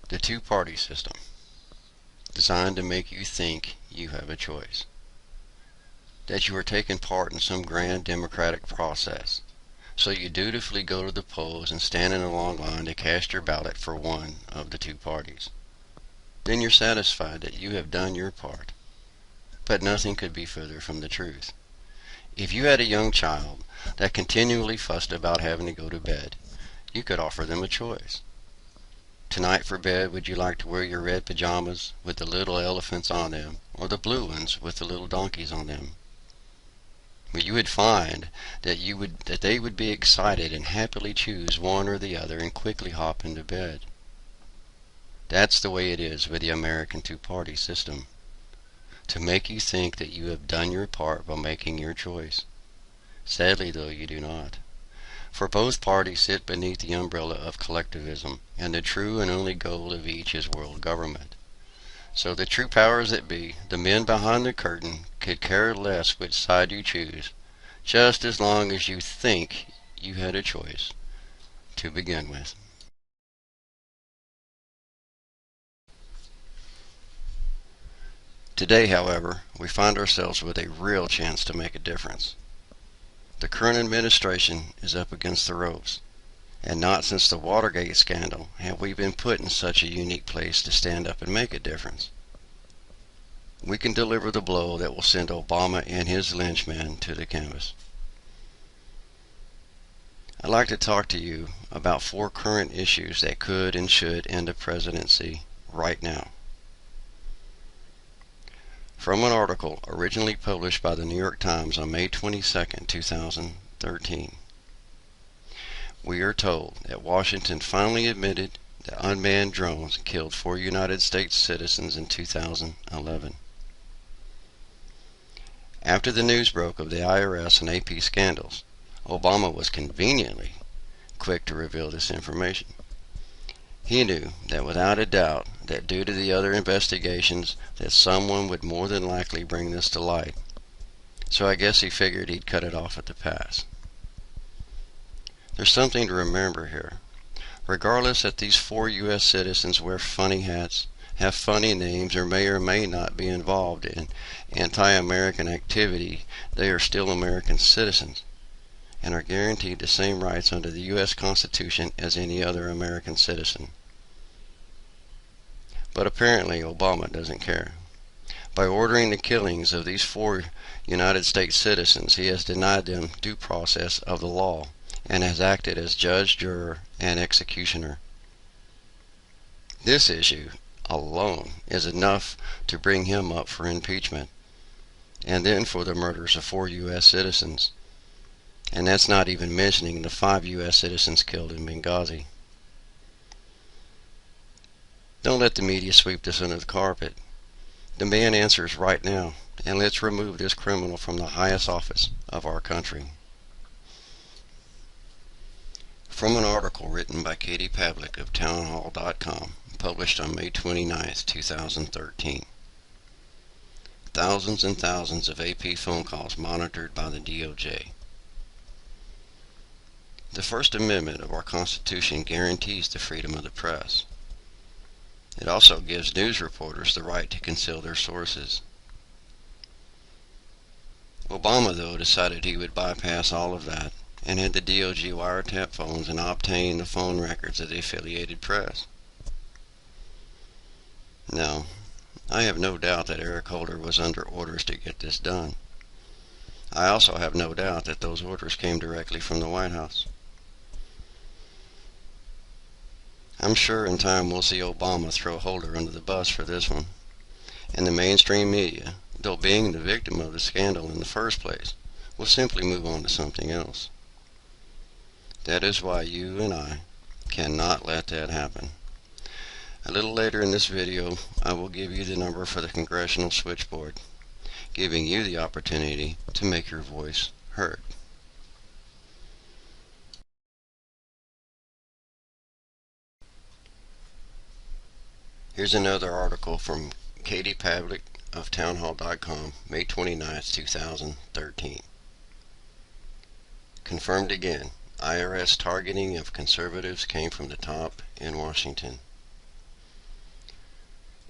The two-party system, designed to make you think you have a choice, that you are taking part in some grand democratic process. So you dutifully go to the polls and stand in a long line to cast your ballot for one of the two parties. Then you're satisfied that you have done your part. But nothing could be further from the truth. If you had a young child that continually fussed about having to go to bed, you could offer them a choice. Tonight for bed, would you like to wear your red pajamas with the little elephants on them, or the blue ones with the little donkeys on them? Well, you would find that they would be excited and happily choose one or the other and quickly hop into bed. That's the way it is with the American two-party system, to make you think that you have done your part by making your choice. Sadly, though, you do not. For both parties sit beneath the umbrella of collectivism, and the true and only goal of each is world government. So the true powers that be, the men behind the curtain, could care less which side you choose, just as long as you think you had a choice to begin with. Today, however, we find ourselves with a real chance to make a difference. The current administration is up against the ropes, and not since the Watergate scandal have we been put in such a unique place to stand up and make a difference. We can deliver the blow that will send Obama and his lynchmen to the canvas. I'd like to talk to you about 4 current issues that could and should end the presidency right now. From an article originally published by the New York Times on May 22, 2013, we are told that Washington finally admitted that unmanned drones killed 4 United States citizens in 2011. After the news broke of the I.R.S. and AP scandals, Obama was conveniently quick to reveal this information. He knew that without a doubt that due to the other investigations that someone would more than likely bring this to light. So I guess he figured he'd cut it off at the pass. There's something to remember here. Regardless that these 4 U.S. citizens wear funny hats, have funny names, or may not be involved in anti-American activity, they are still American citizens and are guaranteed the same rights under the U.S. Constitution as any other American citizen. But apparently Obama doesn't care. By ordering the killings of these 4 United States citizens, he has denied them due process of the law and has acted as judge, juror, and executioner. This issue alone is enough to bring him up for impeachment, and then for the murders of 4 U.S. citizens. And that's not even mentioning the 5 U.S. citizens killed in Benghazi. Don't let the media sweep this under the carpet. Demand answers right now, and let's remove this criminal from the highest office of our country. From an article written by Katie Pavlik of townhall.com, published on May 29, 2013. Thousands and thousands of AP phone calls monitored by the DOJ. The First Amendment of our Constitution guarantees the freedom of the press. It also gives news reporters the right to conceal their sources. Obama, though, decided he would bypass all of that and had the DOJ wiretap phones and obtain the phone records of the affiliated press. Now, I have no doubt that Eric Holder was under orders to get this done. I also have no doubt that those orders came directly from the White House. I'm sure in time we'll see Obama throw Holder under the bus for this one, and the mainstream media, though being the victim of the scandal in the first place, will simply move on to something else. That is why you and I cannot let that happen. A little later in this video, I will give you the number for the Congressional Switchboard, giving you the opportunity to make your voice heard. Here's another article from Katie Pavlik of townhall.com, May 29, 2013. Confirmed again, I.R.S. targeting of conservatives came from the top in Washington.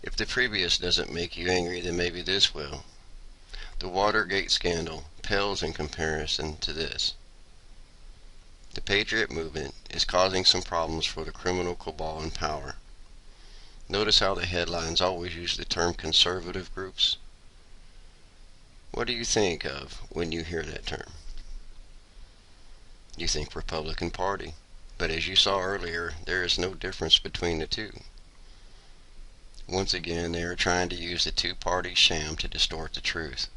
If the previous doesn't make you angry, then maybe this will. The Watergate scandal pales in comparison to this. The Patriot movement is causing some problems for the criminal cabal in power. Notice how the headlines always use the term conservative groups. What do you think of when you hear that term? You think Republican Party, but as you saw earlier, there is no difference between the two. Once again, they are trying to use the two-party sham to distort the truth.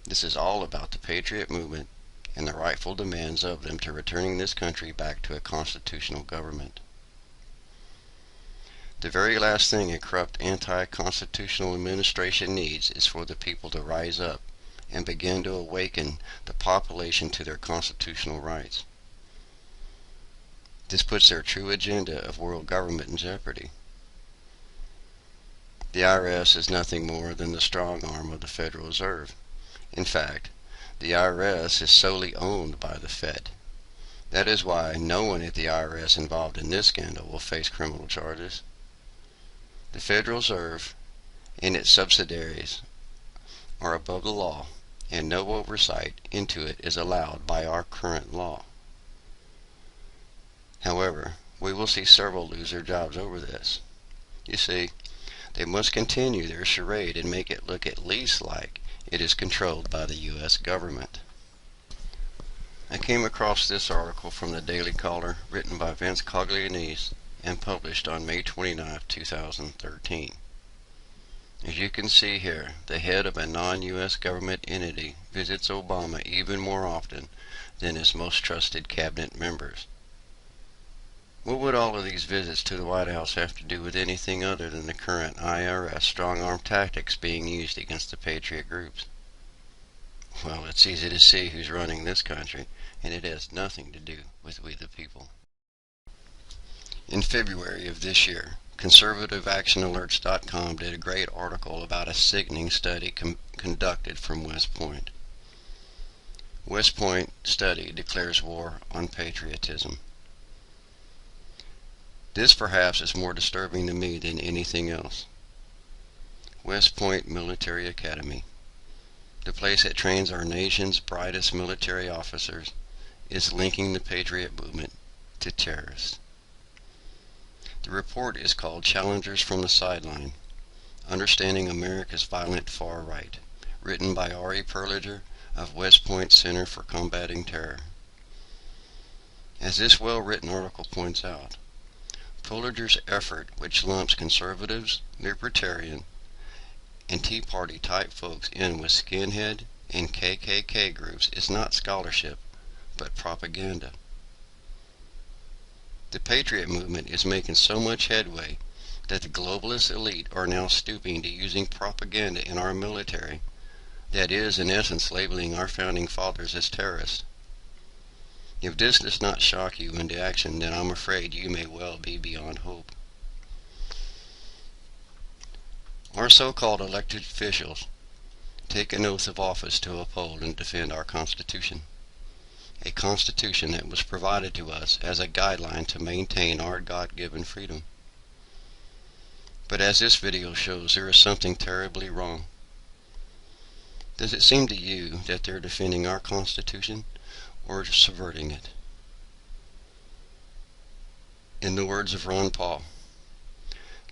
This is all about the Patriot movement and the rightful demands of them to returning this country back to a constitutional government. The very last thing a corrupt anti-constitutional administration needs is for the people to rise up and begin to awaken the population to their constitutional rights. This puts their true agenda of world government in jeopardy. The I.R.S. is nothing more than the strong arm of the Federal Reserve. In fact, the I.R.S. is solely owned by the Fed. That is why no one at the I.R.S. involved in this scandal will face criminal charges. The Federal Reserve and its subsidiaries are above the law, and no oversight into it is allowed by our current law. However, we will see several lose their jobs over this. You see, they must continue their charade and make it look at least like it is controlled by the U.S. government. I came across this article from the Daily Caller, written by Vince Coglianese and published on May 29, 2013. As you can see here, the head of a non-U.S. government entity visits Obama even more often than his most trusted cabinet members. What would all of these visits to the White House have to do with anything other than the current I.R.S. strong-arm tactics being used against the Patriot groups? Well, it's easy to see who's running this country, and it has nothing to do with we the people. In February of this year, ConservativeActionAlerts.com did a great article about a sickening study conducted from West Point. West Point study declares war on patriotism. This perhaps is more disturbing to me than anything else. West Point Military Academy, the place that trains our nation's brightest military officers, is linking the Patriot movement to terrorists. The report is called Challengers from the Sideline, Understanding America's Violent Far Right, written by Ari Perliger of West Point Center for Combating Terror. As this well-written article points out, Perliger's effort, which lumps conservatives, libertarian, and Tea Party type folks in with skinhead and KKK groups, is not scholarship, but propaganda. The Patriot movement is making so much headway that the globalist elite are now stooping to using propaganda in our military that is, in essence, labeling our founding fathers as terrorists. If this does not shock you into action, then I'm afraid you may well be beyond hope. Our so-called elected officials take an oath of office to uphold and defend our Constitution, a Constitution that was provided to us as a guideline to maintain our God-given freedom. But as this video shows, there is something terribly wrong. Does it seem to you that they're defending our Constitution or subverting it? In the words of Ron Paul,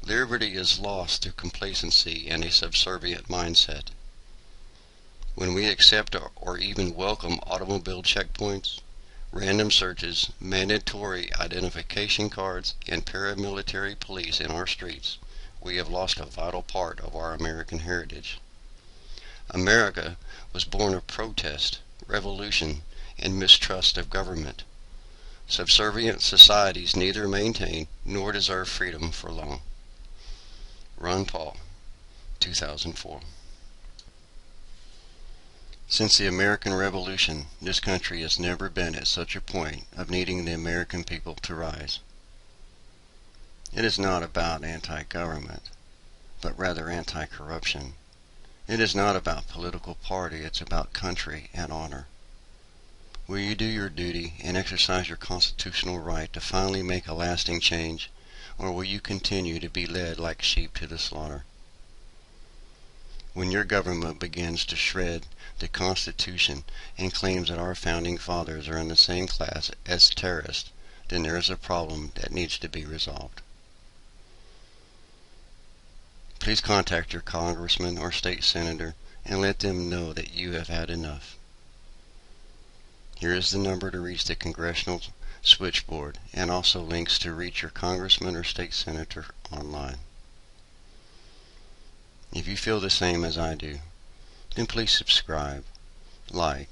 liberty is lost through complacency and a subservient mindset. When we accept or even welcome automobile checkpoints, random searches, mandatory identification cards, and paramilitary police in our streets, we have lost a vital part of our American heritage. America was born of protest, revolution, and mistrust of government. Subservient societies neither maintain nor deserve freedom for long. Ron Paul, 2004. Since the American Revolution, this country has never been at such a point of needing the American people to rise. It is not about anti-government, but rather anti-corruption. It is not about political party, it's about country and honor. Will you do your duty and exercise your constitutional right to finally make a lasting change, or will you continue to be led like sheep to the slaughter? When your government begins to shred the Constitution and claims that our founding fathers are in the same class as terrorists, then there is a problem that needs to be resolved. Please contact your congressman or state senator and let them know that you have had enough. Here is the number to reach the congressional switchboard, and also links to reach your congressman or state senator online. If you feel the same as I do, then please subscribe, like,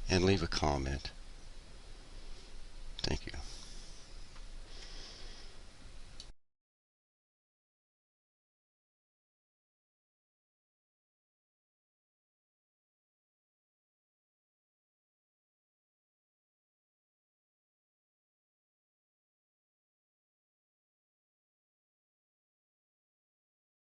and leave a comment. Thank you.